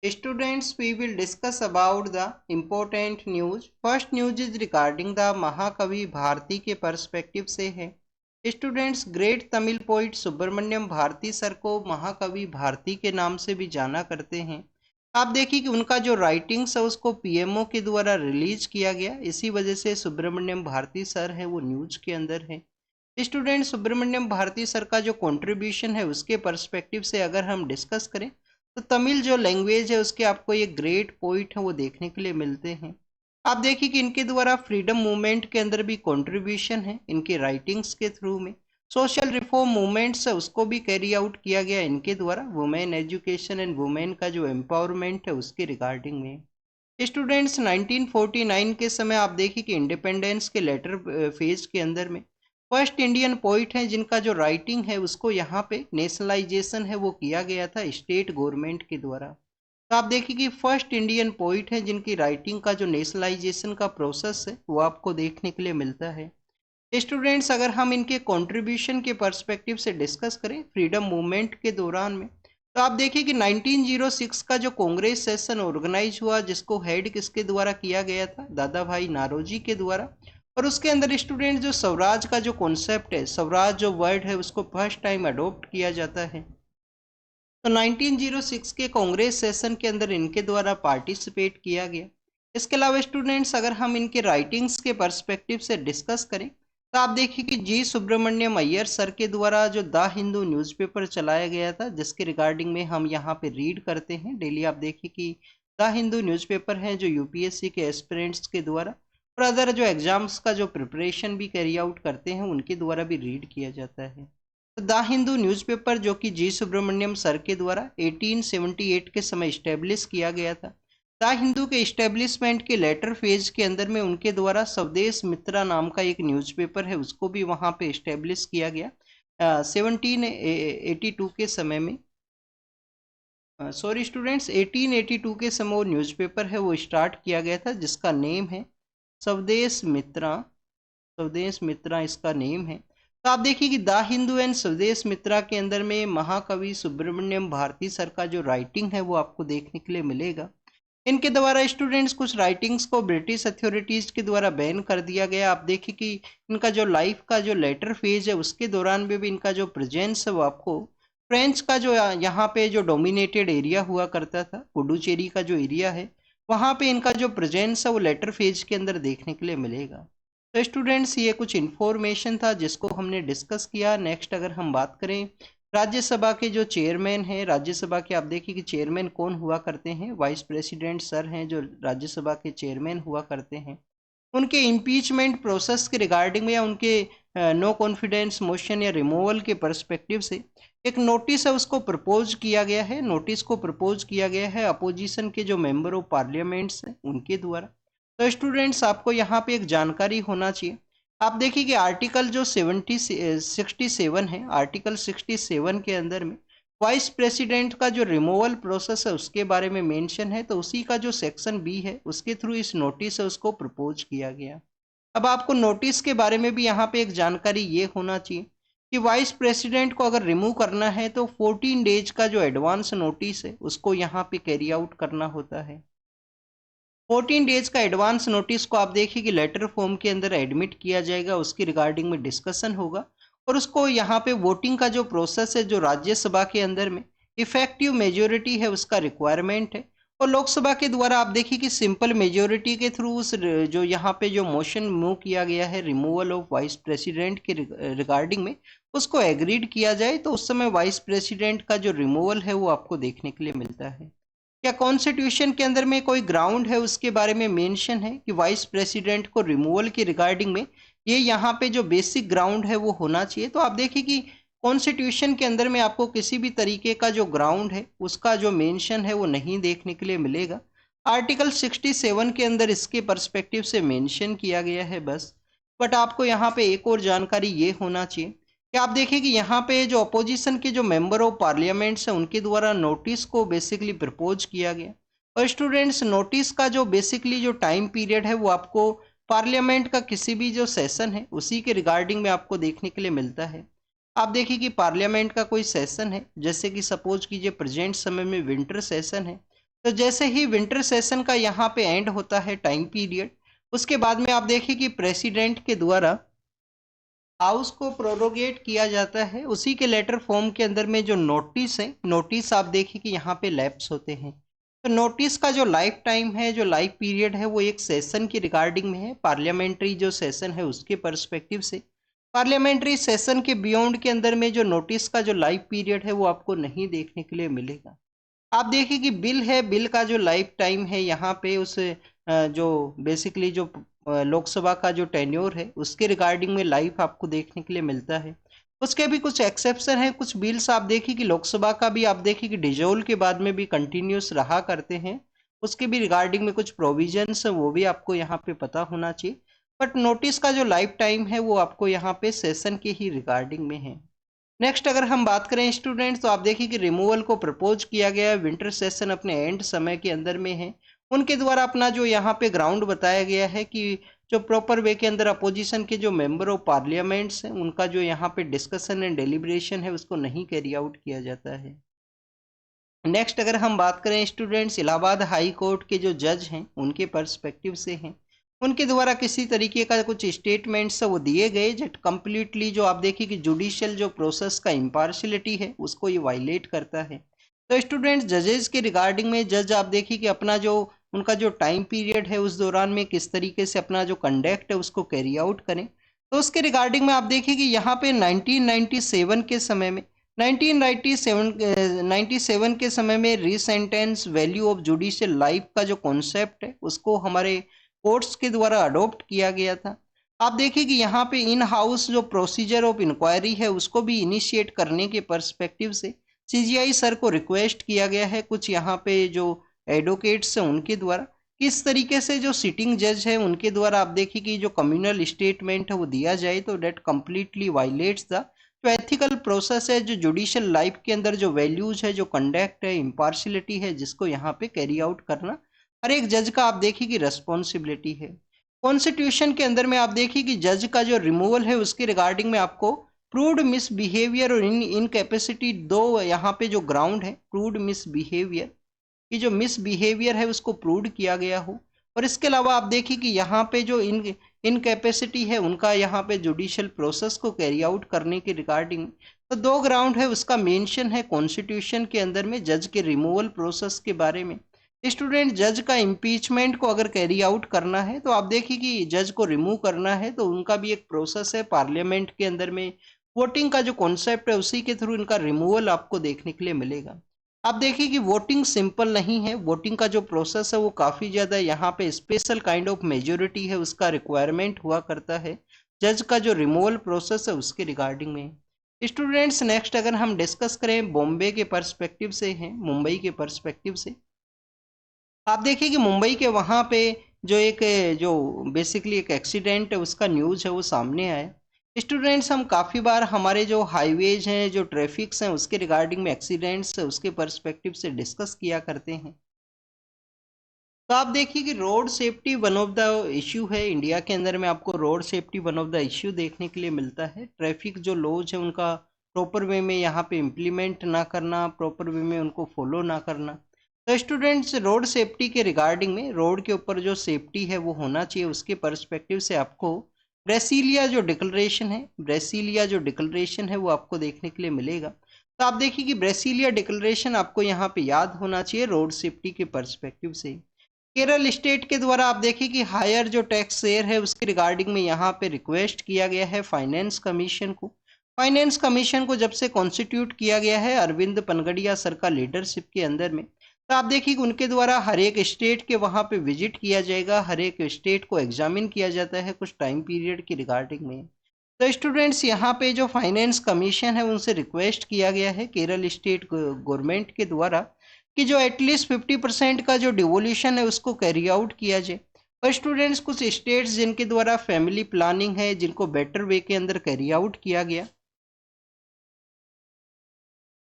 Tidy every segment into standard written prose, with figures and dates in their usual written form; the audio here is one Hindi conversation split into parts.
Students, we will discuss about the important news. First news is regarding the महाकवि भारती के पर्सपेक्टिव से है। Students, great Tamil poet Subramaniam Bharati sir को महाकवि भारती के नाम से भी जाना करते हैं। आप देखिए कि उनका जो राइटिंग्स है उसको पीएमओ के द्वारा रिलीज किया गया, इसी वजह से सुब्रमण्यम भारती सर है वो न्यूज के अंदर है। स्टूडेंट, सुब्रमण्यम भारती सर का जो कंट्रीब्यूशन है उसके पर्सपेक्टिव से अगर हम डिस्कस करें तो तमिल जो लैंग्वेज है उसके आपको ये ग्रेट पोइट है वो देखने के लिए मिलते हैं। आप देखिए कि इनके द्वारा फ्रीडम मूवमेंट के अंदर भी कंट्रीब्यूशन है, इनके राइटिंग्स के थ्रू में सोशल रिफॉर्म मूवमेंट्स है उसको भी कैरी आउट किया गया इनके द्वारा, वुमेन एजुकेशन एंड वुमेन का जो एम्पावरमेंट है उसके रिगार्डिंग में। स्टूडेंट्स, 1949 के समय आप देखिए कि इंडिपेंडेंस के लेटर फेज के अंदर में फर्स्ट इंडियन पोइट हैं जिनका जो राइटिंग है उसको यहाँ पे नेशनलाइजेशन है वो किया गया था स्टेट गवर्नमेंट के द्वारा। तो आप देखिए कि फर्स्ट इंडियन पोइट हैं जिनकी राइटिंग का जो नेशनलाइजेशन का प्रोसेस है वो आपको देखने के लिए मिलता है। स्टूडेंट्स, अगर हम इनके कंट्रीब्यूशन के पर्सपेक्टिव से डिस्कस करें फ्रीडम मूवमेंट के दौरान में, तो आप देखिए कि 1906 का जो कांग्रेस सेशन ऑर्गेनाइज हुआ जिसको हेड किसके द्वारा किया गया था, दादा भाई नारोजी के द्वारा। और उसके अंदर स्टूडेंट जो स्वराज का जो कॉन्सेप्ट है, स्वराज जो वर्ड है उसको फर्स्ट टाइम अडॉप्ट किया जाता है। तो 1906 के कांग्रेस सेशन के अंदर इनके द्वारा पार्टिसिपेट किया गया। इसके अलावा स्टूडेंट्स, अगर हम इनके राइटिंग्स के पर्सपेक्टिव से डिस्कस करें तो आप देखिए कि जी सुब्रमण्यम अय्यर सर के द्वारा जो द हिंदू न्यूज़पेपर चलाया गया था जिसके रिगार्डिंग में हम यहाँ पे रीड करते हैं डेली। आप देखिए कि द हिंदू न्यूज़पेपर है जो यूपीएससी के एस्पिरेंट्स के द्वारा और अदर जो एग्जाम्स का जो प्रिपरेशन भी कैरी आउट करते हैं उनके द्वारा भी रीड किया जाता है। तो द हिंदू न्यूज़पेपर जो कि जी सुब्रमण्यम सर के द्वारा 1878 के समय इस्टेब्लिश किया गया था। द हिंदू के इस्टेब्लिशमेंट के लेटर फेज के अंदर में उनके द्वारा स्वदेश मित्रा नाम का एक न्यूज़पेपर है उसको भी वहाँ पे इस्टेब्लिश किया गया 1782 के समय में। सॉरी स्टूडेंट्स, 1882 के समय वो न्यूज़पेपर है वो स्टार्ट किया गया था जिसका नेम है स्वदेश मित्रा। स्वदेश मित्रा इसका नेम है। तो आप देखिए कि द हिंदू एंड स्वदेश मित्रा के अंदर में महाकवि सुब्रमण्यम भारती सर का जो राइटिंग है वो आपको देखने के लिए मिलेगा। इनके द्वारा स्टूडेंट्स कुछ राइटिंग्स को ब्रिटिश अथॉरिटीज के द्वारा बैन कर दिया गया। आप देखिए कि इनका जो लाइफ का जो लेटर फेज है उसके दौरान भी इनका जो प्रेजेंस है वो आपको फ्रेंच का जो यहाँ पे जो डोमिनेटेड एरिया हुआ करता था, पुडुचेरी का जो एरिया है वहाँ पे इनका जो प्रेजेंस है वो लेटर फेज के अंदर देखने के लिए मिलेगा। तो स्टूडेंट्स, ये कुछ इन्फॉर्मेशन था जिसको हमने डिस्कस किया। नेक्स्ट अगर हम बात करें राज्यसभा के जो चेयरमैन हैं, राज्यसभा के आप देखिए कि चेयरमैन कौन हुआ करते हैं, वाइस प्रेसिडेंट सर हैं जो राज्यसभा के चेयरमैन हुआ करते हैं। उनके इम्पीचमेंट प्रोसेस के रिगार्डिंग में या उनके नो कॉन्फिडेंस मोशन या रिमूवल के पर्सपेक्टिव से एक नोटिस है उसको प्रपोज किया गया है। नोटिस को प्रपोज किया गया है अपोजिशन के जो मेंबर ऑफ पार्लियामेंट्स हैं उनके द्वारा। तो स्टूडेंट्स, आपको यहाँ पे एक जानकारी होना चाहिए। आप देखिए कि आर्टिकल जो 67 है, आर्टिकल 67 के अंदर में वाइस प्रेसिडेंट का जो रिमूवल प्रोसेस है उसके बारे में मेंशन है। तो उसी का जो सेक्शन बी है उसके थ्रू इस नोटिस है उसको प्रपोज किया गया। अब आपको नोटिस के बारे में भी यहाँ पे एक जानकारी ये होना चाहिए कि वाइस प्रेसिडेंट को अगर रिमूव करना है तो 14 डेज का जो एडवांस नोटिस है उसको यहाँ पे कैरी आउट करना होता है। 14 डेज का एडवांस नोटिस को आप देखिए कि लेटर फॉर्म के अंदर एडमिट किया जाएगा, उसकी रिगार्डिंग में डिस्कशन होगा और उसको यहाँ पे वोटिंग का जो प्रोसेस है जो राज्यसभा के अंदर में इफेक्टिव मेजोरिटी है उसका रिक्वायरमेंट है। और लोकसभा के द्वारा आप देखिए कि सिंपल मेजोरिटी के थ्रू उस जो यहाँ पे जो मोशन मूव किया गया है रिमूवल ऑफ वाइस प्रेसिडेंट के रिगार्डिंग में उसको एग्रीड किया जाए तो उस समय वाइस प्रेसिडेंट का जो रिमूवल है वो आपको देखने के लिए मिलता है। क्या कॉन्स्टिट्यूशन के अंदर में कोई ग्राउंड है उसके बारे में मेंशन है कि वाइस प्रेसिडेंट को रिमूवल की रिगार्डिंग में ये यहाँ पे जो बेसिक ग्राउंड है वो होना चाहिए। तो आप देखिए कि कॉन्स्टिट्यूशन के अंदर में आपको किसी भी तरीके का जो ग्राउंड है उसका जो मेंशन है वो नहीं देखने के लिए मिलेगा। आर्टिकल 67 के अंदर इसके पर्सपेक्टिव से मेंशन किया गया है बस। बट आपको यहाँ पे एक और जानकारी ये होना चाहिए कि आप देखिए कि यहाँ पे जो अपोजिशन के जो मेंबर ऑफ पार्लियामेंट्स हैं उनके द्वारा नोटिस को बेसिकली प्रपोज किया गया। और स्टूडेंट्स, नोटिस का जो बेसिकली जो टाइम पीरियड है वो आपको पार्लियामेंट का किसी भी जो सेशन है उसी के रिगार्डिंग में आपको देखने के लिए मिलता है। आप देखिए कि पार्लियामेंट का कोई सेशन है, जैसे कि सपोज कीजिए प्रेजेंट समय में विंटर सेशन है, तो जैसे ही विंटर सेशन का यहाँ पे एंड होता है टाइम पीरियड, उसके बाद में आप देखिए कि प्रेसिडेंट के द्वारा हाउस को प्रोरोगेट किया जाता है। उसी के लेटर फॉर्म के अंदर में जो नोटिस है, नोटिस आप देखिए कि यहाँ पे लैप्स होते हैं। तो नोटिस का जो लाइफ टाइम है, जो लाइफ पीरियड है, वो एक सेशन की रिगार्डिंग में है, पार्लियामेंट्री जो सेशन है उसके पर्सपेक्टिव से। पार्लियामेंट्री सेशन के बियॉन्ड के अंदर में जो नोटिस का जो लाइफ पीरियड है वो आपको नहीं देखने के लिए मिलेगा। आप देखिए कि बिल है, बिल का जो लाइफ टाइम है यहाँ पे उस जो बेसिकली जो लोकसभा का जो टेन्योर है उसके रिगार्डिंग में लाइफ आपको देखने के लिए मिलता है। उसके भी कुछ एक्सेप्शन है, कुछ बिल्स आप देखिए कि लोकसभा का भी आप देखिए कि डिजोल के बाद में भी कंटिन्यूस रहा करते हैं, उसके भी रिगार्डिंग में कुछ प्रोविजंस है, वो भी आपको यहाँ पे पता होना चाहिए। बट नोटिस का जो लाइफ टाइम है वो आपको यहाँ पे सेशन के ही रिगार्डिंग में है। नेक्स्ट अगर हम बात करें स्टूडेंट्स, तो आप देखिए कि रिमूवल को प्रपोज किया गया है, विंटर सेशन अपने एंड समय के अंदर में है। उनके द्वारा अपना जो यहाँ पे ग्राउंड बताया गया है कि जो प्रॉपर वे के अंदर अपोजिशन के जो मेंबर ऑफ पार्लियामेंट्स हैं उनका जो यहाँ पे डिस्कशन एंड डेलिब्रेशन है उसको नहीं कैरी आउट किया जाता है। नेक्स्ट अगर हम बात करें स्टूडेंट्स, इलाहाबाद हाई कोर्ट के जो जज हैं उनके पर्सपेक्टिव से हैं, उनके द्वारा किसी तरीके का कुछ स्टेटमेंट्स वो दिए गए जो कम्प्लीटली जो आप देखिए कि जुडिशियल जो प्रोसेस का इम्पार्शलिटी है उसको ये वायलेट करता है। तो स्टूडेंट्स जजेस के रिगार्डिंग में जज आप देखिए कि अपना जो उनका जो टाइम पीरियड है उस दौरान में किस तरीके से अपना जो कंडक्ट है उसको कैरी आउट करें। तो उसके रिगार्डिंग में आप देखिए कि यहाँ पे 1997 के समय में 1997 के समय में रीसेंटेंस वैल्यू ऑफ जुडिशियल लाइफ का जो कॉन्सेप्ट है उसको हमारे कोर्ट्स के द्वारा अडॉप्ट किया गया था। आप देखिए कि यहाँ पे इन हाउस जो प्रोसीजर ऑफ इंक्वायरी है उसको भी इनिशिएट करने के पर्सपेक्टिव से सीजीआई सर को रिक्वेस्ट किया गया है, कुछ यहाँ पे जो एडवोकेट्स हैं उनके द्वारा किस तरीके से जो सिटिंग जज है उनके द्वारा आप देखिए कि जो कम्युनल स्टेटमेंट है वो दिया जाए, तो डेट कम्प्लीटली वायलेट्स द जो एथिकल प्रोसेस है, जो जुडिशियल लाइफ के अंदर जो वैल्यूज है, जो कंडक्ट है, इम्पार्शलिटी है, जिसको यहाँ पे कैरी आउट करना हर एक जज का आप देखिए कि रेस्पॉन्सिबिलिटी है। कॉन्स्टिट्यूशन के अंदर में आप देखिए कि जज का जो रिमूवल है उसके रिगार्डिंग में आपको प्रूव्ड मिसबिहेवियर और इनकैपेसिटी, दो यहाँ पे जो ग्राउंड है प्रूव्ड मिसबिहेवियर कि जो मिसबिहेवियर है उसको प्रूव्ड किया गया हो, और इसके अलावा आप देखिए कि यहाँ पे जो इनकैपेसिटी है उनका यहाँ पे जुडिशियल प्रोसेस को कैरी आउट करने के रिगार्डिंग तो दो ग्राउंड है उसका मेंशन है कॉन्स्टिट्यूशन के अंदर में जज के रिमूवल प्रोसेस के बारे में। स्टूडेंट जज का इम्पीचमेंट को अगर कैरी आउट करना है तो आप देखिए कि जज को रिमूव करना है तो उनका भी एक प्रोसेस है, पार्लियामेंट के अंदर में वोटिंग का जो कॉन्सेप्ट है उसी के थ्रू इनका रिमूवल आपको देखने के लिए मिलेगा। आप देखिए कि वोटिंग सिंपल नहीं है, वोटिंग का जो प्रोसेस है वो काफ़ी ज़्यादा यहाँ पे स्पेशल काइंड ऑफ मेजोरिटी है उसका रिक्वायरमेंट हुआ करता है जज का जो रिमूवल प्रोसेस है उसके रिगार्डिंग में। स्टूडेंट्स नेक्स्ट अगर हम डिस्कस करें बॉम्बे के पर्सपेक्टिव से हैं, मुंबई के पर्सपेक्टिव से आप देखिए कि मुंबई के वहाँ पे जो एक जो बेसिकली एक एक्सीडेंट है उसका न्यूज़ है वो सामने आया। स्टूडेंट्स हम काफ़ी बार हमारे जो हाईवेज हैं, जो ट्रैफिक्स हैं उसके रिगार्डिंग में एक्सीडेंट्स है उसके पर्सपेक्टिव से डिस्कस किया करते हैं। तो आप देखिए कि road safety one of the issue है इंडिया के अंदर में, आपको road safety one of the issue देखने के लिए मिलता है। ट्रैफिक जो लॉज है उनका प्रॉपर वे में यहाँ पे इम्प्लीमेंट ना करना, प्रॉपर वे में उनको फॉलो ना करना। तो स्टूडेंट्स रोड सेफ्टी के रिगार्डिंग में रोड के ऊपर जो सेफ्टी है वो होना चाहिए, उसके पर्सपेक्टिव से आपको ब्रेसिलिया जो डिक्लेरेशन है वो आपको देखने के लिए मिलेगा। तो आप देखिए कि ब्रेसिलिया डिक्लेरेशन आपको यहाँ पे याद होना चाहिए रोड सेफ्टी के पर्सपेक्टिव से। केरल स्टेट के द्वारा आप देखिए कि हायर जो टैक्स शेयर है उसके रिगार्डिंग में यहाँ पे रिक्वेस्ट किया गया है फाइनेंस कमीशन को। फाइनेंस कमीशन को जब से कॉन्स्टिट्यूट किया गया है अरविंद पनगड़िया सर का लीडरशिप के अंदर में, तो आप देखिए कि उनके द्वारा हर एक स्टेट के वहाँ पे विजिट किया जाएगा, हर एक स्टेट को एग्जामिन किया जाता है कुछ टाइम पीरियड की रिगार्डिंग में। तो स्टूडेंट्स यहाँ पे जो फाइनेंस कमीशन है उनसे रिक्वेस्ट किया गया है केरल स्टेट गवर्नमेंट के द्वारा कि जो एटलीस्ट 50% का जो डिवोल्यूशन है उसको कैरी आउट किया जाए। और स्टूडेंट्स कुछ स्टेट्स जिनके द्वारा फैमिली प्लानिंग है जिनको बेटर वे के अंदर कैरी आउट किया गया,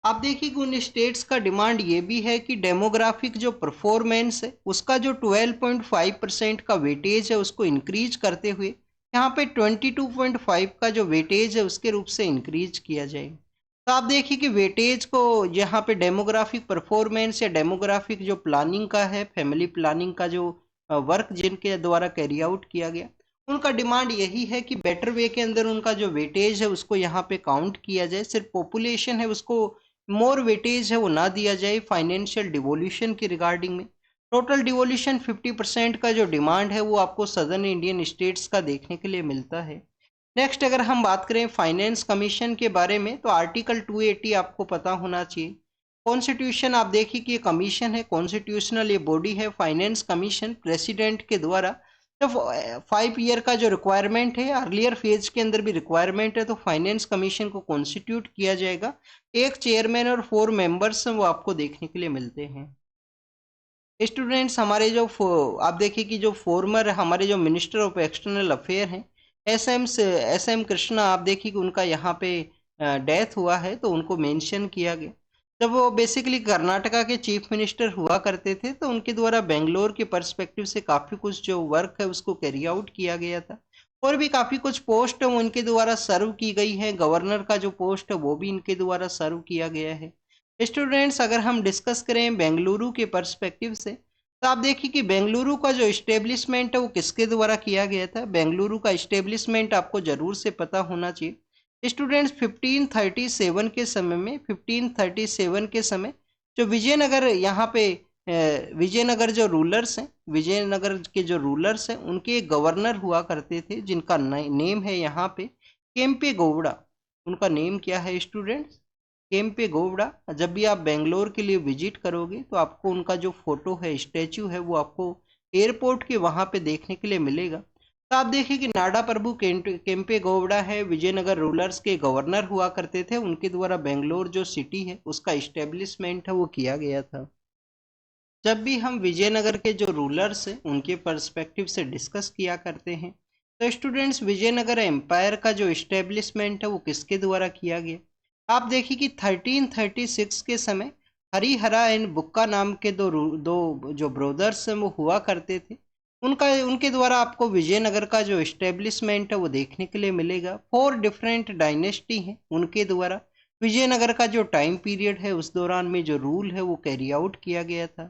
आप देखिए कि उन स्टेट्स का डिमांड ये भी है कि डेमोग्राफिक जो परफॉर्मेंस है उसका जो 12.5% का वेटेज है उसको इंक्रीज करते हुए यहाँ पे 22.5 का जो वेटेज है उसके रूप से इंक्रीज किया जाए। तो आप देखिए कि वेटेज को यहाँ पे डेमोग्राफिक परफॉर्मेंस या डेमोग्राफिक जो प्लानिंग का है, फैमिली प्लानिंग का जो वर्क जिनके द्वारा कैरी आउट किया गया, उनका डिमांड यही है कि बेटर वे के अंदर उनका जो वेटेज है उसको यहाँ पे काउंट किया जाए, सिर्फ पॉपुलेशन है उसको मोर वेटेज है वो ना दिया जाए फाइनेंशियल डिवोल्यूशन की रिगार्डिंग में। टोटल डिवोल्यूशन 50% का जो डिमांड है वो आपको सदर्न इंडियन स्टेट्स का देखने के लिए मिलता है। नेक्स्ट अगर हम बात करें फाइनेंस कमीशन के बारे में, तो आर्टिकल 280 आपको पता होना चाहिए। कॉन्स्टिट्यूशन आप देखिए कि ये कमीशन है, कॉन्स्टिट्यूशनल ये बॉडी है फाइनेंस कमीशन, प्रेसिडेंट के द्वारा जब 5 ईयर का जो रिक्वायरमेंट है, अर्लियर फेज के अंदर भी रिक्वायरमेंट है, तो फाइनेंस कमीशन को कॉन्स्टिट्यूट किया जाएगा। एक चेयरमैन और 4 मेंबर्स वो आपको देखने के लिए मिलते हैं। स्टूडेंट्स हमारे जो आप देखिए कि जो फॉर्मर हमारे जो मिनिस्टर ऑफ एक्सटर्नल अफेयर हैं, एस एम कृष्णा, आप देखिए कि उनका यहाँ पे डेथ हुआ है, तो उनको मेंशन किया गया। जब वो बेसिकली कर्नाटका के चीफ मिनिस्टर हुआ करते थे, तो उनके द्वारा बेंगलोर के पर्सपेक्टिव से काफ़ी कुछ जो वर्क है उसको कैरी आउट किया गया था। और भी काफ़ी कुछ पोस्ट है वो इनके द्वारा सर्व की गई है। गवर्नर का जो पोस्ट है वो भी इनके द्वारा सर्व किया गया है। स्टूडेंट्स अगर हम डिस्कस करें बेंगलुरु के पर्सपेक्टिव से, तो आप देखिए कि बेंगलुरु का जो इस्टेब्लिशमेंट है वो किसके द्वारा किया गया था। बेंगलुरु का इस्टेब्लिशमेंट आपको जरूर से पता होना चाहिए। स्टूडेंट्स 1537 के समय में, 1537 के समय जो विजयनगर यहाँ पे विजयनगर जो रूलर्स हैं, विजयनगर के जो रूलर्स हैं उनके एक गवर्नर हुआ करते थे जिनका नेम है यहाँ पे केम्पे गौड़ा। उनका नेम क्या है स्टूडेंट्स? केम्पे गौड़ा। जब भी आप बेंगलोर के लिए विजिट करोगे तो आपको उनका जो फोटो है, स्टैचू है, वो आपको एयरपोर्ट के वहाँ पे देखने के लिए मिलेगा। तो आप देखिए कि नाडा प्रभु केम्पे गौड़ा है, विजयनगर रूलर्स के गवर्नर हुआ करते थे, उनके द्वारा बेंगलोर जो सिटी है उसका इस्टेब्लिशमेंट है वो किया गया था। जब भी हम विजयनगर के जो रूलर्स हैं उनके पर्सपेक्टिव से डिस्कस किया करते हैं, तो स्टूडेंट्स विजयनगर एम्पायर का जो इस्टेब्लिशमेंट है वो किसके द्वारा किया गया। आप देखिए कि 1336 के समय हरिहरा एंड बुक्का नाम के दो जो ब्रदर्स हैं वो हुआ करते थे। उनके द्वारा आपको विजयनगर का जो इस्टेब्लिशमेंट है वो देखने के लिए मिलेगा। 4 डिफरेंट डायनेस्टी हैं उनके द्वारा विजयनगर का जो टाइम पीरियड है उस दौरान में जो रूल है वो कैरी आउट किया गया था।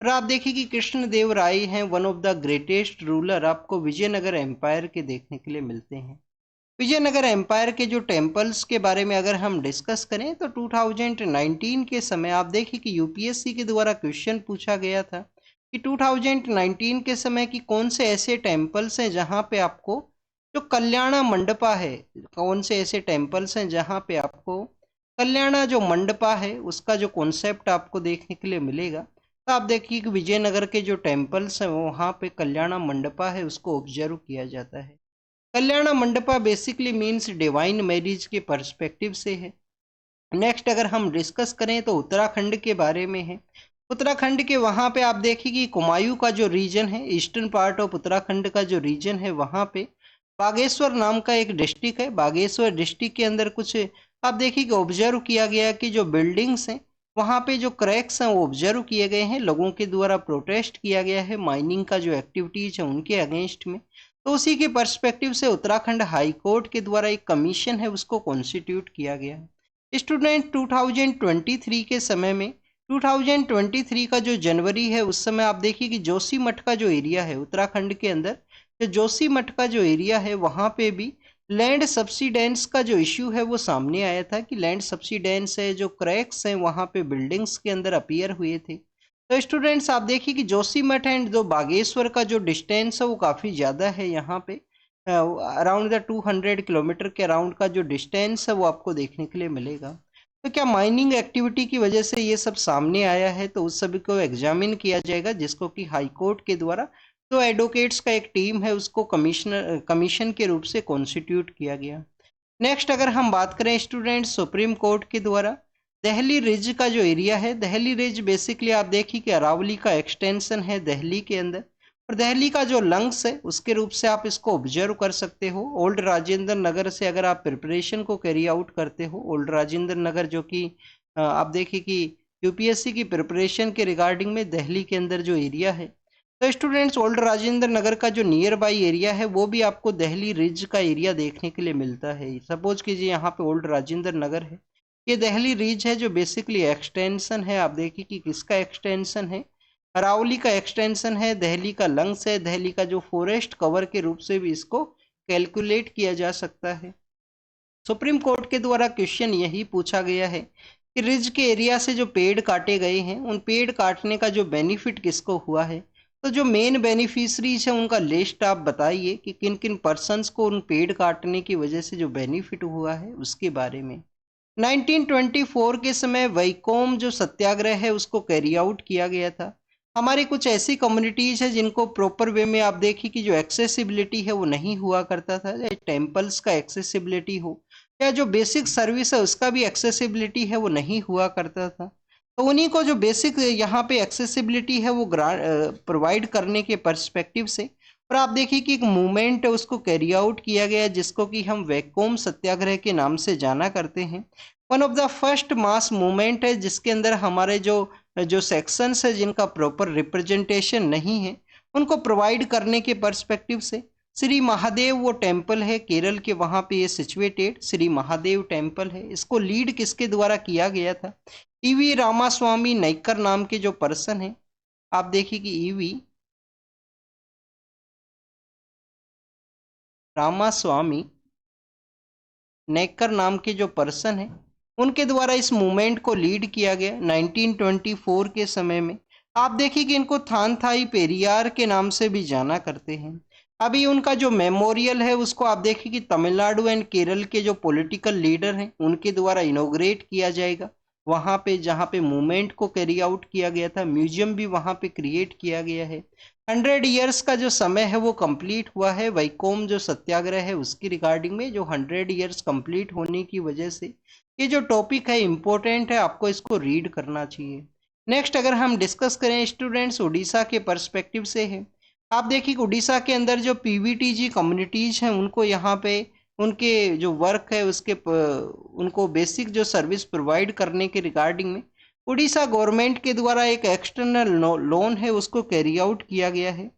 और आप देखिए कि कृष्णदेव राय हैं, one of the greatest ruler आपको विजयनगर एम्पायर के देखने के लिए मिलते हैं। विजयनगर एम्पायर के जो टेम्पल्स के बारे में अगर हम डिस्कस करें, तो 2019 के समय आप देखिए कि यूपीएससी के द्वारा क्वेश्चन पूछा गया था कि 2019 के समय की कौन से ऐसे टेम्पल्स हैं जहां पे आपको जो कल्याणा मंडपा है, कौन से ऐसे टेम्पल्स हैं जहां पे आपको कल्याणा जो मंडपा है उसका जो कॉन्सेप्ट आपको देखने के लिए मिलेगा। तो आप देखिए कि विजयनगर के जो टेम्पल्स हैं वहाँ पे कल्याणा मंडपा है उसको ऑब्जर्व किया जाता है। Kalyana Mandapa basically means divine marriage के पर्सपेक्टिव से है। नेक्स्ट अगर हम डिस्कस करें तो उत्तराखंड के बारे में है। उत्तराखंड के वहाँ पे आप देखिए कि कुमायूं का जो रीजन है, ईस्टर्न पार्ट ऑफ उत्तराखंड का जो रीजन है, वहाँ पे बागेश्वर नाम का एक डिस्ट्रिक्ट है। बागेश्वर डिस्ट्रिक्ट के अंदर कुछ आप देखिए कि ऑब्जर्व किया गया कि जो बिल्डिंग्स हैं वहाँ पे जो क्रैक्स हैं वो ऑब्जर्व किए गए हैं, लोगों के द्वारा प्रोटेस्ट किया गया है माइनिंग का जो एक्टिविटीज है उनके अगेंस्ट में। तो उसी के पर्सपेक्टिव से उत्तराखंड हाई कोर्ट के द्वारा एक कमीशन है उसको कॉन्स्टिट्यूट किया गया है। स्टूडेंट 2023 के समय में, 2023 का जो जनवरी है उस समय आप देखिए कि जोशीमठ का जो एरिया है उत्तराखंड के अंदर, जो जोशीमठ का जो एरिया है वहाँ पे भी लैंड सब्सिडेंस का जो इश्यू है वो सामने आया था कि लैंड सब्सिडेंस है, जो क्रैक्स हैं वहाँ पे बिल्डिंग्स के अंदर अपीयर हुए थे। तो स्टूडेंट्स आप देखिए कि जोशीमठ एंड जो बागेश्वर का जो डिस्टेंस है वो काफ़ी ज़्यादा है, यहाँ पे अराउंड द 200 किलोमीटर के अराउंड का जो डिस्टेंस है वो आपको देखने के लिए मिलेगा। तो क्या माइनिंग एक्टिविटी की वजह से ये सब सामने आया है, तो उस सभी को एग्जामिन किया जाएगा, जिसको कि हाई कोर्ट के द्वारा तो एडवोकेट्स का एक टीम है उसको कमीशन के रूप से कॉन्स्टिट्यूट किया गया। नेक्स्ट अगर हम बात करें स्टूडेंट्स सुप्रीम कोर्ट के द्वारा दहली रिज का जो एरिया है, दहली रिज बेसिकली आप देखिए कि अरावली का एक्सटेंशन है दहली के अंदर, और दहली का जो लंग्स है उसके रूप से आप इसको ऑब्जर्व कर सकते हो। ओल्ड राजेंद्र नगर से अगर आप प्रिपरेशन को कैरी आउट करते हो, ओल्ड राजेंद्र नगर जो कि आप देखिए कि यूपीएससी की प्रिपरेशन के रिगार्डिंग में दहली के अंदर जो एरिया है, तो स्टूडेंट्स ओल्ड राजेंद्र नगर का जो नियर बाई एरिया है वो भी आपको दहली रिज का एरिया देखने के लिए मिलता है। सपोज कीजिए यहाँ पे ओल्ड राजेंद्र नगर है, ये दहली रिज है जो बेसिकली एक्सटेंशन है, आप देखिए कि किसका एक्सटेंशन है, अरावली का एक्सटेंशन है, दहली का लंग्स है, दहली का जो फॉरेस्ट कवर के रूप से भी इसको कैलकुलेट किया जा सकता है। सुप्रीम कोर्ट के द्वारा क्वेश्चन यही पूछा गया है कि रिज के एरिया से जो पेड़ काटे गए हैं उन पेड़ काटने का जो बेनिफिट किसको हुआ है। तो जो मेन बेनिफिशरीज है उनका लिस्ट आप बताइए कि किन किन पर्सन्स को उन पेड़ काटने की वजह से जो बेनिफिट हुआ है उसके बारे में। 1924 के समय वैकोम जो सत्याग्रह है उसको कैरी आउट किया गया था। हमारी कुछ ऐसी कम्युनिटीज है जिनको प्रॉपर वे में आप देखिए कि जो एक्सेसिबिलिटी है वो नहीं हुआ करता था, चाहे टेम्पल्स का एक्सेसिबिलिटी हो या जो बेसिक सर्विस है उसका भी एक्सेसिबिलिटी है वो नहीं हुआ करता था। तो उन्हीं को जो बेसिक यहाँ पे एक्सेसिबिलिटी है वो प्रोवाइड करने के पर्सपेक्टिव से और आप देखिए कि एक मूवमेंट है उसको कैरी आउट किया गया जिसको कि हम वैकोम सत्याग्रह के नाम से जाना करते हैं। One of the first mass movement है जिसके अंदर हमारे जो जो सेक्शंस है जिनका प्रॉपर रिप्रेजेंटेशन नहीं है उनको प्रोवाइड करने के पर्सपेक्टिव से श्री महादेव वो टेम्पल है केरल के, वहाँ पे ये सिचुएटेड श्री महादेव टेम्पल है। इसको लीड किसके द्वारा किया गया था, ईवी रामास्वामी नाइकर नाम के जो पर्सन है, आप देखिए कि ईवी रामास्वामी नेकर नाम के जो पर्सन है उनके द्वारा इस मूवमेंट को लीड किया गया 1924 के समय में। आप देखिए कि इनको थानथाई पेरियार के नाम से भी जाना करते हैं। अभी उनका जो मेमोरियल है उसको आप देखिए कि तमिलनाडु एंड केरल के जो पॉलिटिकल लीडर हैं उनके द्वारा इनोग्रेट किया जाएगा, वहाँ पे जहाँ पे मूवमेंट को कैरी आउट किया गया था। म्यूजियम भी वहाँ पे क्रिएट किया गया है। 100 ईयर्स का जो समय है वो कंप्लीट हुआ है वैकोम जो सत्याग्रह है उसकी रिगार्डिंग में, जो 100 ईयर्स कंप्लीट होने की वजह से ये जो टॉपिक है इम्पोर्टेंट है, आपको इसको रीड करना चाहिए। नेक्स्ट अगर हम डिस्कस करें स्टूडेंट्स उड़ीसा के पर्सपेक्टिव से है। आप देखिए उड़ीसा के अंदर जो पीवीटीजी कम्युनिटीज हैं उनको यहाँ पे उनके जो वर्क है उसके उनको बेसिक जो सर्विस प्रोवाइड करने के रिगार्डिंग में उड़ीसा गवर्नमेंट के द्वारा एक एक्सटर्नल लोन है उसको कैरी आउट किया गया है।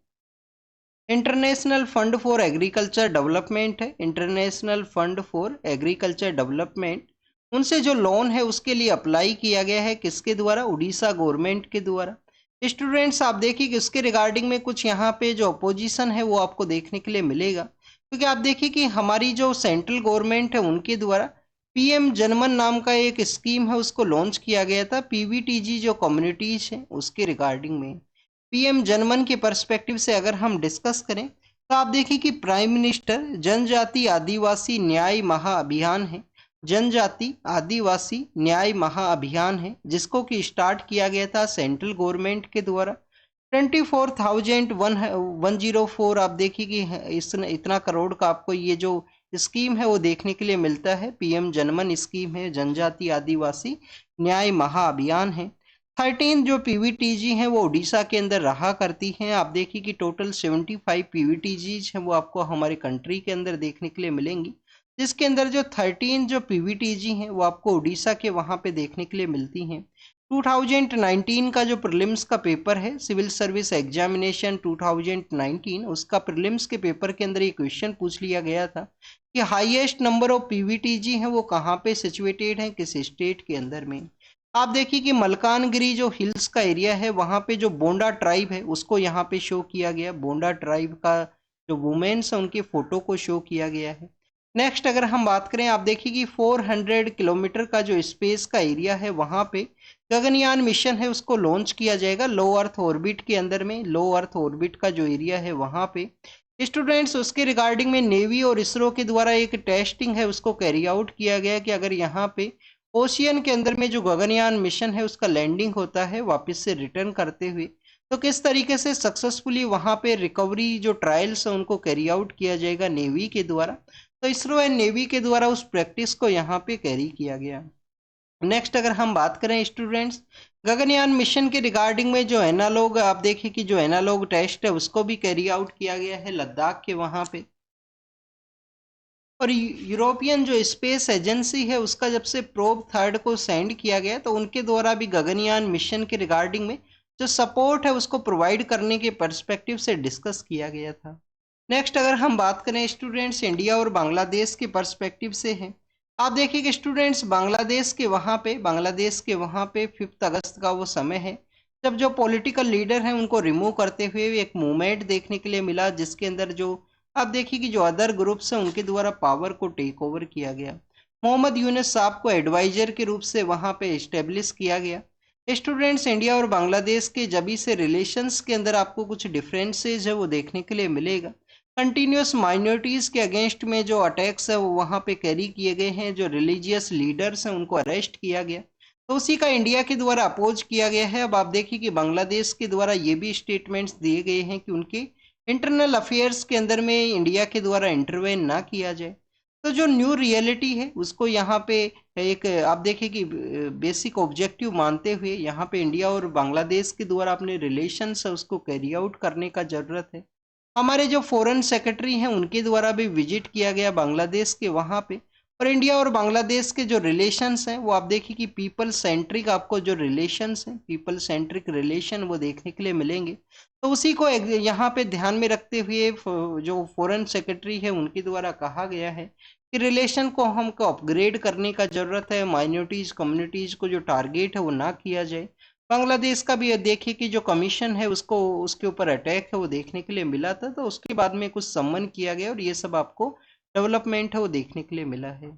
International fund for agriculture development है, international fund for agriculture development, उनसे जो लोन है उसके लिए अप्लाई किया गया है, किसके द्वारा, उड़ीसा गवर्नमेंट के द्वारा। स्टूडेंट्स आप देखिए कि उसके रिगार्डिंग में कुछ यहाँ पे जो अपोजिशन है वो आपको देखने के लिए मिलेगा, क्योंकि आप देखिए कि हमारी जो सेंट्रल गवर्नमेंट है उनके द्वारा पीएम जनमन नाम का एक स्कीम है उसको लॉन्च किया गया था पीवीटीजी जो कम्युनिटीज है उसके रिगार्डिंग में। पीएम जनमन के पर्सपेक्टिव से अगर हम डिस्कस करें तो आप देखिए कि प्राइम मिनिस्टर जनजाति आदिवासी न्याय महाअभियान है, जनजाति आदिवासी न्याय महाअभियान है जिसको कि स्टार्ट किया गया था सेंट्रल गवर्नमेंट के द्वारा। 24,104 आप देखिए कि इतना करोड़ का आपको ये जो स्कीम है वो देखने के लिए मिलता है। पीएम जनमन स्कीम है, जनजाति आदिवासी न्याय महाअभियान है। 13 जो पीवीटीजी हैं वो उड़ीसा के अंदर रहा करती हैं। आप देखिए कि टोटल 75 पीवीटीजीज हैं वो आपको हमारे कंट्री के अंदर देखने के लिए मिलेंगी, जिसके अंदर जो 13 जो पीवीटीजी हैं वो आपको उड़ीसा के वहाँ पे देखने के लिए मिलती हैं। 2019 का जो प्रीलिम्स का पेपर है सिविल सर्विस एग्जामिनेशन 2019, उसका प्रीलिम्स के पेपर के अंदर ये क्वेश्चन पूछ लिया गया था कि हाईएस्ट नंबर ऑफ पीवीटीजी हैं वो कहाँ पे सिचुएटेड हैं, किस स्टेट के अंदर में। आप देखिए कि मलकानगिरी जो हिल्स का एरिया है वहाँ पे जो बोंडा ट्राइब है उसको यहाँ पे शो किया गया, बोंडा ट्राइब का जो वुमेन्स है उनके फोटो को शो किया गया है। नेक्स्ट अगर हम बात करें आप देखिए कि 400 किलोमीटर का जो स्पेस का एरिया है वहाँ पे गगनयान मिशन है उसको लॉन्च किया जाएगा लो अर्थ ऑर्बिट के अंदर में। लो अर्थ ऑर्बिट का जो एरिया है वहाँ पे स्टूडेंट्स उसके रिगार्डिंग में नेवी और इसरो के द्वारा एक टेस्टिंग है उसको कैरी आउट किया गया कि अगर यहाँ पे ओशियन के अंदर में जो गगनयान मिशन है उसका लैंडिंग होता है वापस से रिटर्न करते हुए, तो किस तरीके से सक्सेसफुली वहाँ पे रिकवरी जो ट्रायल्स है उनको कैरी आउट किया जाएगा नेवी के द्वारा। तो इसरो एंड नेवी के द्वारा उस प्रैक्टिस को यहाँ पे कैरी किया गया। नेक्स्ट अगर हम बात करें स्टूडेंट्स गगनयान मिशन के रिगार्डिंग में जो एनालॉग आप देखिए कि जो एनालॉग टेस्ट है उसको भी कैरी आउट किया गया है लद्दाख के वहाँ पे। और यूरोपियन जो स्पेस एजेंसी है उसका जब से प्रोब 3 को सेंड किया गया तो उनके द्वारा भी गगनयान मिशन के रिगार्डिंग में जो सपोर्ट है उसको प्रोवाइड करने के पर्सपेक्टिव से डिस्कस किया गया था। नेक्स्ट अगर हम बात करें स्टूडेंट्स इंडिया और बांग्लादेश के पर्सपेक्टिव से है। आप देखिए कि स्टूडेंट्स बांग्लादेश के वहाँ पे 5 अगस्त का वो समय है जब जो पॉलिटिकल लीडर हैं उनको रिमूव करते हुए एक मूवमेंट देखने के लिए मिला, जिसके अंदर जो आप देखिए कि जो अदर ग्रुप्स हैं उनके द्वारा पावर को टेक ओवर किया गया। मोहम्मद यूनुस साहब को एडवाइजर के रूप से वहाँ पे इस्टेब्लिश किया गया। स्टूडेंट्स, इंडिया और बांग्लादेश के जभी से रिलेशंस के अंदर आपको कुछ डिफरेंसेज है वो देखने के लिए मिलेगा। कंटिन्यूस माइनॉरिटीज़ के अगेंस्ट में जो अटैक्स है वो वहाँ पे कैरी किए गए हैं, जो रिलीजियस लीडर्स हैं उनको अरेस्ट किया गया, तो उसी का इंडिया के द्वारा अपोज किया गया है। अब आप देखिए कि बांग्लादेश के द्वारा ये भी स्टेटमेंट्स दिए गए हैं कि उनके इंटरनल अफेयर्स के अंदर में इंडिया के द्वारा इंटरवेन ना किया जाए। तो जो न्यू रियलिटी है उसको यहाँ पे एक आप देखिए कि बेसिक ऑब्जेक्टिव मानते हुए यहाँ पे इंडिया और बांग्लादेश के द्वारा अपने रिलेशंस है उसको कैरी आउट करने का ज़रूरत है। हमारे जो फॉरेन सेक्रेटरी हैं उनके द्वारा भी विजिट किया गया बांग्लादेश के वहाँ पे। और इंडिया और बांग्लादेश के जो रिलेशंस हैं वो आप देखिए कि पीपल सेंट्रिक, आपको जो रिलेशंस हैं पीपल सेंट्रिक रिलेशन वो देखने के लिए मिलेंगे। तो उसी को यहाँ पे ध्यान में रखते हुए जो फॉरेन सेक्रेटरी है उनके द्वारा कहा गया है कि रिलेशन को हमको अपग्रेड करने का ज़रूरत है, माइनॉरिटीज़ कम्युनिटीज़ को जो टारगेट है वो ना किया जाए। बांग्लादेश का भी देखिए कि जो कमीशन है उसको उसके ऊपर अटैक है वो देखने के लिए मिला था, तो उसके बाद में कुछ सम्मन किया गया और ये सब आपको डेवलपमेंट है वो देखने के लिए मिला है।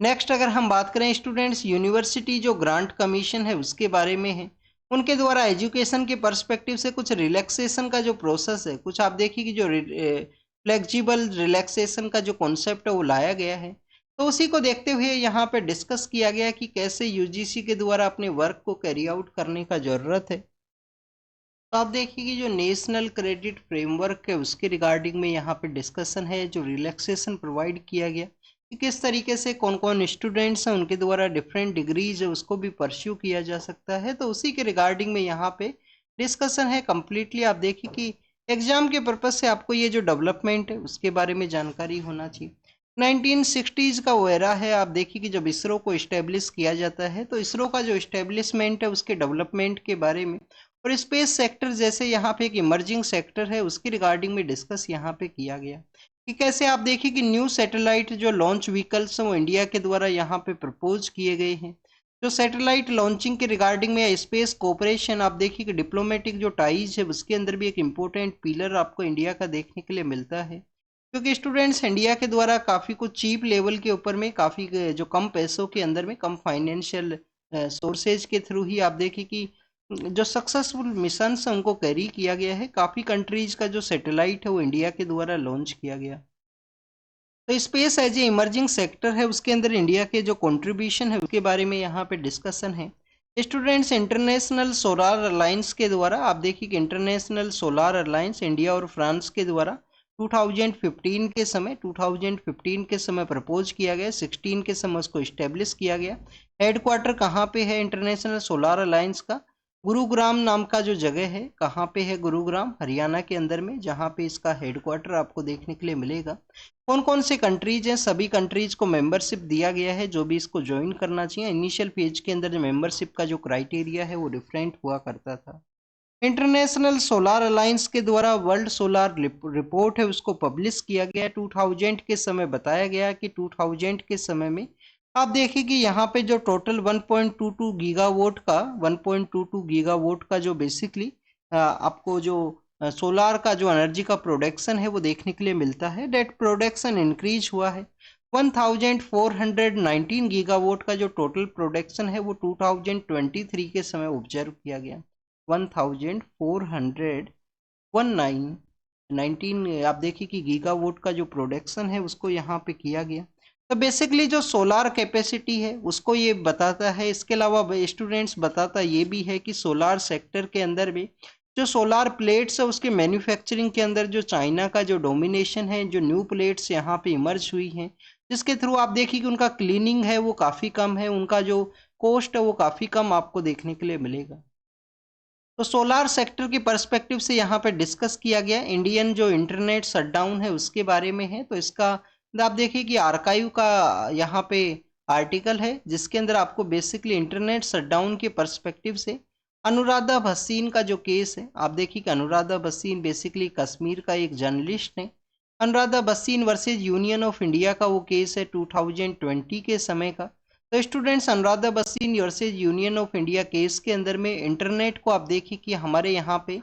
नेक्स्ट अगर हम बात करें स्टूडेंट्स, यूनिवर्सिटी जो ग्रांट कमीशन है उसके बारे में है। उनके द्वारा एजुकेशन के पर्सपेक्टिव से कुछ रिलैक्सेशन का जो प्रोसेस है, कुछ आप देखिए कि जो फ्लेक्सिबल रिलैक्सेशन का जो कॉन्सेप्ट है वो लाया गया है। तो उसी को देखते हुए यहाँ पे डिस्कस किया गया कि कैसे यूजीसी के द्वारा अपने वर्क को कैरी आउट करने का ज़रूरत है। तो आप देखिए कि जो नेशनल क्रेडिट फ्रेमवर्क है उसके रिगार्डिंग में यहाँ पे डिस्कशन है, जो रिलैक्सेशन प्रोवाइड किया गया कि किस तरीके से कौन कौन स्टूडेंट्स हैं उनके द्वारा डिफरेंट डिग्रीज है उसको भी परस्यू किया जा सकता है। तो उसी के रिगार्डिंग में यहाँ पे डिस्कशन है कम्प्लीटली। आप देखिए कि एग्जाम के पर्पज से आपको ये जो डेवलपमेंट है उसके बारे में जानकारी होना चाहिए। 1960s का वो एरा है। आप देखिए कि जब इसरो को इस्टेब्लिश किया जाता है तो इसरो का जो इस्टेब्लिशमेंट है उसके डेवलपमेंट के बारे में और स्पेस सेक्टर जैसे यहाँ पे एक इमर्जिंग सेक्टर है उसकी रिगार्डिंग में डिस्कस यहाँ पे किया गया कि कैसे आप देखिए कि न्यू सैटेलाइट जो लॉन्च व्हीकल्स हैं वो इंडिया के द्वारा यहाँ पे प्रपोज किए गए हैं। जो सैटेलाइट लॉन्चिंग के रिगार्डिंग में स्पेस कोऑपरेशन आप देखिए कि डिप्लोमेटिक जो टाइज है उसके अंदर भी एक इम्पोर्टेंट पिलर आपको इंडिया का देखने के लिए मिलता है, क्योंकि स्टूडेंट्स इंडिया के द्वारा काफ़ी कुछ चीप लेवल के ऊपर में काफ़ी जो कम पैसों के अंदर में कम फाइनेंशियल सोर्सेज के थ्रू ही आप देखिए कि जो सक्सेसफुल मिशन है उनको कैरी किया गया है। काफ़ी कंट्रीज का जो सैटेलाइट है वो इंडिया के द्वारा लॉन्च किया गया। तो space as a emerging sector है उसके अंदर इंडिया के जो कंट्रीब्यूशन है उसके बारे में यहाँ पे डिस्कशन है। स्टूडेंट्स, इंटरनेशनल सोलार अलायंस के द्वारा आप देखिए कि इंटरनेशनल सोलार अलायंस इंडिया और फ्रांस के द्वारा 2015 के समय प्रपोज किया गया, 16 के समय उसको इस्टेब्लिश किया गया। हेडक्वार्टर कहाँ पे है इंटरनेशनल सोलार अलायंस का? गुरुग्राम नाम का जो जगह है, कहाँ पे है? गुरुग्राम हरियाणा के अंदर में, जहाँ पे इसका हेडक्वार्टर आपको देखने के लिए मिलेगा। कौन कौन से कंट्रीज हैं? सभी कंट्रीज को मेंबरशिप दिया गया है जो भी इसको ज्वाइन करना चाहिए। इनिशियल पेज के अंदर जो मेंबरशिप का जो क्राइटेरिया है वो डिफरेंट हुआ करता था। इंटरनेशनल सोलार अलायंस के द्वारा वर्ल्ड सोलार रिपोर्ट है उसको पब्लिश किया गया 2000 के समय। बताया गया कि 2000 के समय में आप देखिए कि यहाँ पे जो टोटल 1.22 गीगावोट का जो बेसिकली आपको जो सोलार का जो एनर्जी का प्रोडक्शन है वो देखने के लिए मिलता है। डेट प्रोडक्शन इंक्रीज हुआ है। 1419 गीगावोट का जो टोटल प्रोडक्शन है वो 2023 के समय ऑब्जर्व किया गया। 1419 आप देखिए कि गीगावोट का जो प्रोडक्शन है उसको यहाँ पे किया गया। तो बेसिकली जो सोलार कैपेसिटी है उसको ये बताता है। इसके अलावा स्टूडेंट्स बताता ये भी है कि सोलार सेक्टर के अंदर भी जो सोलार प्लेट्स है उसके मैन्युफैक्चरिंग के अंदर जो चाइना का जो डोमिनेशन है, जो न्यू प्लेट्स यहाँ पे इमर्ज हुई हैं जिसके थ्रू आप देखिए कि उनका क्लीनिंग है वो काफ़ी कम है, उनका जो कॉस्ट है वो काफ़ी कम आपको देखने के लिए मिलेगा। तो सोलार सेक्टर के पर्सपेक्टिव से यहाँ पे डिस्कस किया गया। इंडियन जो इंटरनेट शटडाउन है उसके बारे में है। तो इसका आप देखिए कि आर्काइव का यहाँ पे आर्टिकल है जिसके अंदर आपको बेसिकली इंटरनेट शटडाउन के पर्सपेक्टिव से अनुराधा भसीन का जो केस है, आप देखिए कि अनुराधा भसीन बेसिकली कश्मीर का एक जर्नलिस्ट है। अनुराधा बसीन वर्सेज यूनियन ऑफ इंडिया का वो केस है 2020 के समय का। तो स्टूडेंट्स, अनुराधा बसीन versus union of India case के अंदर में इंटरनेट को आप देखिए कि हमारे यहाँ पे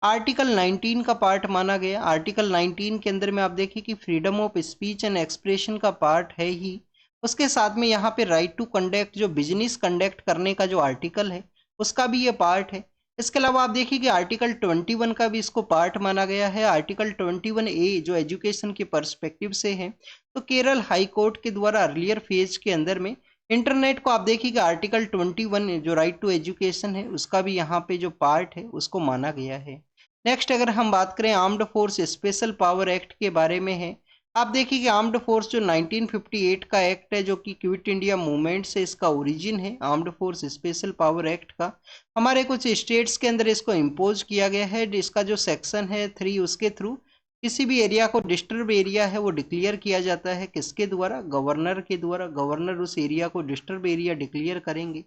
आर्टिकल 19 का पार्ट माना गया। आर्टिकल 19 के अंदर में आप देखिए कि freedom of speech and expression का पार्ट है ही, उसके साथ में यहाँ पे राइट टू कंडक्ट, जो बिजनेस कंडक्ट करने का जो आर्टिकल है उसका भी ये पार्ट है। इसके अलावा आप देखिए कि आर्टिकल 21 का भी इसको पार्ट माना गया है। आर्टिकल 21A जो एजुकेशन के पर्सपेक्टिव से है, तो केरल हाई कोर्ट के द्वारा अर्लियर फेज के अंदर में इंटरनेट को आप देखिए कि आर्टिकल 21 जो राइट टू एजुकेशन है उसका भी यहाँ पे जो पार्ट है उसको माना गया है। नेक्स्ट अगर हम बात करें armed force special power act के बारे में है, आप देखिए कि आर्म्ड फोर्स जो 1958 का एक्ट है जो कि क्विट इंडिया मूवमेंट से इसका ओरिजिन है, armed force special power act का हमारे कुछ स्टेट्स के अंदर इसको इम्पोज किया गया है। इसका जो सेक्शन है 3, उसके थ्रू किसी भी एरिया को डिस्टर्ब एरिया है वो डिक्लेयर किया जाता है, किसके द्वारा? गवर्नर के द्वारा। गवर्नर उस एरिया को डिस्टर्ब एरिया डिक्लेयर करेंगे।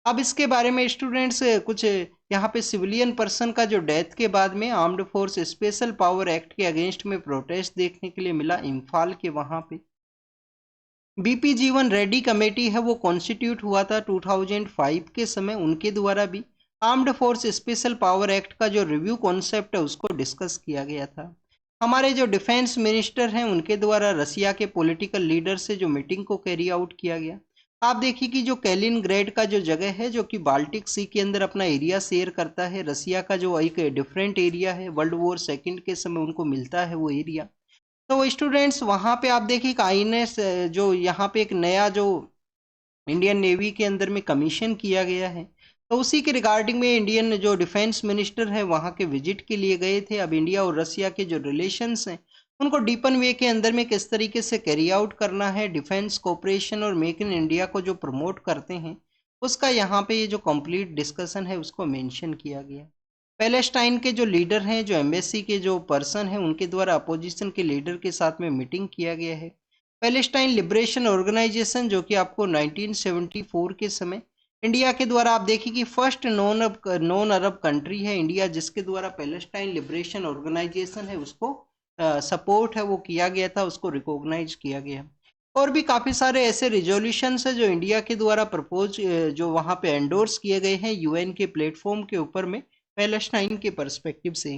अब इसके बारे में स्टूडेंट्स कुछ यहाँ पे सिविलियन पर्सन का जो डेथ के बाद में armed force special power act के अगेंस्ट में प्रोटेस्ट देखने के लिए मिला इम्फाल के वहाँ पे। बीपी जीवन रेड्डी कमेटी है वो कॉन्स्टिट्यूट हुआ था 2005 के समय, उनके द्वारा भी armed force special power act का जो रिव्यू कॉन्सेप्ट है उसको डिस्कस किया गया था। हमारे जो डिफेंस मिनिस्टर हैं उनके द्वारा रसिया के पॉलिटिकल लीडर से जो मीटिंग को कैरी आउट किया गया। आप देखिए कि जो कैलिनग्रेड का जो जगह है जो कि बाल्टिक सी के अंदर अपना एरिया शेयर करता है, रसिया का जो एक डिफरेंट एरिया है, वर्ल्ड वॉर सेकंड के समय उनको मिलता है वो एरिया। तो स्टूडेंट्स वहाँ पे आप देखिए कि आईएनएस जो यहाँ पे एक नया जो इंडियन नेवी के अंदर में कमीशन किया गया है, तो उसी के रिगार्डिंग में इंडियन जो डिफेंस मिनिस्टर है वहाँ के विजिट के लिए गए थे। अब इंडिया और रसिया के जो रिलेशंस हैं उनको डीपन वे के अंदर में किस तरीके से कैरी आउट करना है, डिफेंस कोऑपरेशन और मेक इन इंडिया को जो प्रमोट करते हैं उसका यहाँ पे ये जो कंप्लीट डिस्कशन है उसको मेंशन किया गया। पैलेस्टाइन के जो लीडर हैं, जो एम्बेसी के जो पर्सन हैं, उनके द्वारा अपोजिशन के लीडर के साथ में मीटिंग किया गया है। पैलेस्टाइन लिबरेशन ऑर्गेनाइजेशन जो कि आपको 1974 के समय इंडिया के द्वारा आप देखिए कि फर्स्ट नॉन अरब कंट्री है इंडिया, जिसके द्वारा पैलेस्टाइन लिबरेशन ऑर्गेनाइजेशन है उसको सपोर्ट है वो किया गया था, उसको रिकॉग्नाइज किया गया। और भी काफ़ी सारे ऐसे रिजोल्यूशंस है जो इंडिया के द्वारा प्रपोज जो वहाँ पे एंडोर्स किए गए हैं यूएन के प्लेटफॉर्म के ऊपर में पैलेस्टाइन के पर्सपेक्टिव से।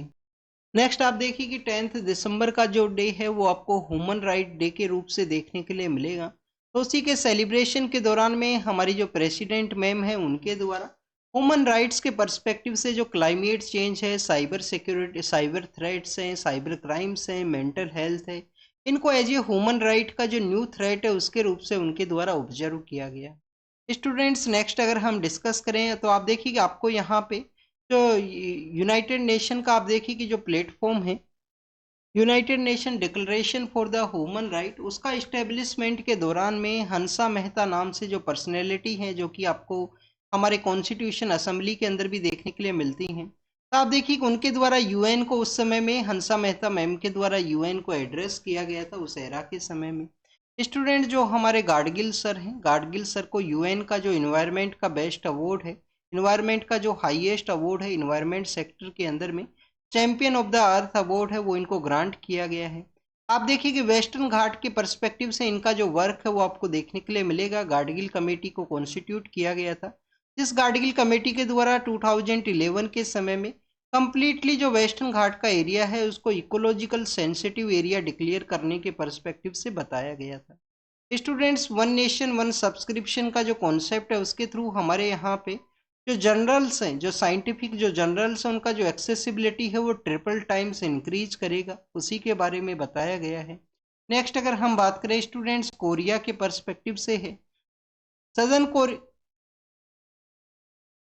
नेक्स्ट आप देखिए कि 10 दिसंबर का जो डे है वो आपको ह्यूमन राइट डे के रूप से देखने के लिए मिलेगा। तो उसी के सेलिब्रेशन के दौरान में हमारी जो प्रेसिडेंट मैम है उनके द्वारा ह्यूमन राइट्स के पर्सपेक्टिव से जो क्लाइमेट चेंज है, साइबर सिक्योरिटी, साइबर थ्रेट्स हैं, साइबर क्राइम्स हैं, मेंटल हेल्थ है, इनको एज ए ह्यूमन राइट का जो न्यू थ्रेट है उसके रूप से उनके द्वारा ऑब्जर्व किया गया। स्टूडेंट्स नेक्स्ट अगर हम डिस्कस करें तो आप देखिए कि आपको यहाँ पे जो यूनाइटेड नेशन का आप देखिए कि जो प्लेटफॉर्म है United nation declaration for the human right, उसका इस्टेब्लिशमेंट के दौरान में हंसा मेहता नाम से जो पर्सनैलिटी है जो कि आपको हमारे कॉन्स्टिट्यूशन असेंबली के अंदर भी देखने के लिए मिलती हैं, तो आप देखिए कि उनके द्वारा यूएन को उस समय में हंसा मेहता मैम के द्वारा यूएन को एड्रेस किया गया था उस एरा के समय में। स्टूडेंट जो हमारे गाडगिल सर हैं, गाडगिल सर को यूएन का जो इन्वायरमेंट का बेस्ट अवार्ड है, इन्वायरमेंट का जो हाईएस्ट अवार्ड है इन्वायरमेंट सेक्टर के अंदर में champion of the earth award है वो इनको ग्रांट किया गया है। आप देखिए कि वेस्टर्न घाट के पर्सपेक्टिव से इनका जो वर्क है वो आपको देखने के लिए मिलेगा। गाडगिल कमेटी को कॉन्स्टिट्यूट किया गया था, जिस गाडगिल कमेटी के द्वारा 2011 के समय में कंप्लीटली जो वेस्टर्न घाट का एरिया है उसको इकोलॉजिकल सेंसिटिव एरिया डिक्लेयर करने के पर्सपेक्टिव से बताया गया था। Students one nation one subscription का जो कॉन्सेप्ट है उसके थ्रू हमारे यहाँ पे जो जर्नल्स हैं, जो साइंटिफिक जो जर्नल्स हैं, उनका जो एक्सेसिबिलिटी है वो ट्रिपल टाइम्स इंक्रीज करेगा, उसी के बारे में बताया गया है। नेक्स्ट अगर हम बात करें स्टूडेंट्स कोरिया के पर्सपेक्टिव से है,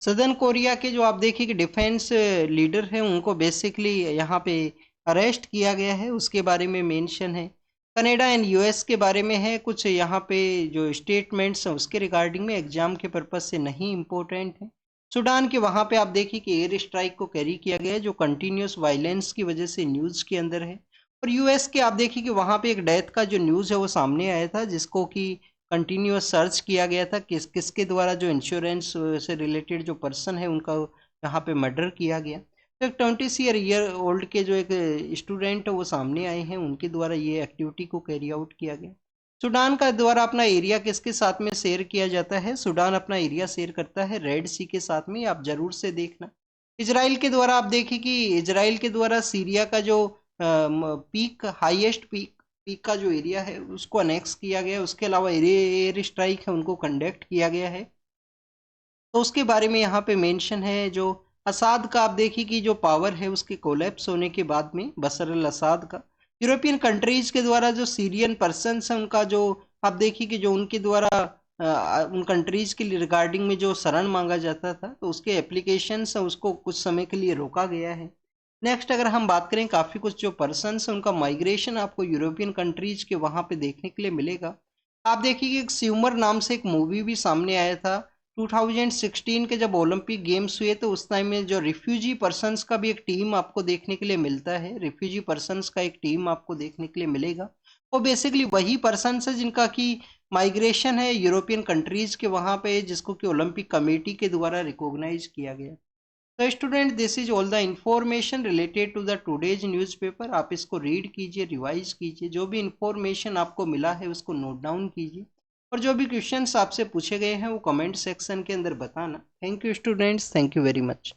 सदर्न कोरिया के जो आप देखिए कि डिफेंस लीडर हैं उनको बेसिकली यहाँ पे अरेस्ट किया गया है, उसके बारे में मेंशन है। कनाडा एंड यूएस के बारे में है, कुछ यहाँ पे जो स्टेटमेंट्स हैं उसके रिगार्डिंग में एग्जाम के पर्पज से नहीं इम्पोर्टेंट है। सूडान के वहाँ पे आप देखिए कि एयर स्ट्राइक को कैरी किया गया है जो कंटिन्यूस वायलेंस की वजह से न्यूज़ के अंदर है। और यूएस के आप देखिए कि वहाँ पे एक डेथ का जो न्यूज़ है वो सामने आया था, जिसको कि कंटिन्यूस सर्च किया गया था किसके द्वारा जो इंश्योरेंस से रिलेटेड जो पर्सन है उनका यहाँ पे मर्डर किया गया। तो एक 20 ईयर ओल्ड के जो एक स्टूडेंट है वो सामने आए हैं, उनके द्वारा ये एक्टिविटी को कैरी आउट किया गया। सूडान का द्वारा अपना एरिया किसके साथ में शेयर किया जाता है? सूडान अपना एरिया शेयर करता है रेड सी के साथ में, आप जरूर से देखना। इजराइल के द्वारा आप देखिए कि इजराइल के द्वारा सीरिया का जो पीक हाईएस्ट पीक का जो एरिया है उसको अनेक्स किया गया है। उसके अलावा एयर स्ट्राइक है उनको कंडक्ट किया गया है, तो उसके बारे में यहाँ पे मेंशन है। जो असाद का आप देखिए कि जो पावर है उसके कोलैप्स होने के बाद में बशर अल असाद का यूरोपियन कंट्रीज के द्वारा जो सीरियन पर्सन्स हैं उनका जो आप देखिए कि जो उनके द्वारा उन कंट्रीज के लिए रिगार्डिंग में जो शरण मांगा जाता था तो उसके एप्लीकेशंस हैं उसको कुछ समय के लिए रोका गया है। नेक्स्ट अगर हम बात करें काफ़ी कुछ जो पर्सन्स हैं उनका माइग्रेशन आपको यूरोपियन कंट्रीज के वहाँ पे देखने के लिए मिलेगा। आप देखिए कि एक स्यूमर नाम से एक मूवी भी सामने आया था 2016 के जब ओलंपिक गेम्स हुए, तो उस टाइम में जो रिफ्यूजी पर्सन्स का भी एक टीम आपको देखने के लिए मिलता है। रिफ्यूजी पर्सन्स का एक टीम आपको देखने के लिए मिलेगा। वो बेसिकली वही पर्सन्स है जिनका की माइग्रेशन है यूरोपियन कंट्रीज के वहाँ पे, जिसको कि ओलंपिक कमेटी के द्वारा रिकॉग्नाइज किया गया। तो student this is all the information related to the today's newspaper. आप इसको रीड कीजिए, रिवाइज कीजिए, जो भी इंफॉर्मेशन आपको मिला है उसको नोट डाउन कीजिए, और जो भी क्वेश्चंस आपसे पूछे गए हैं वो कमेंट सेक्शन के अंदर बताना। Thank you students, thank you very much.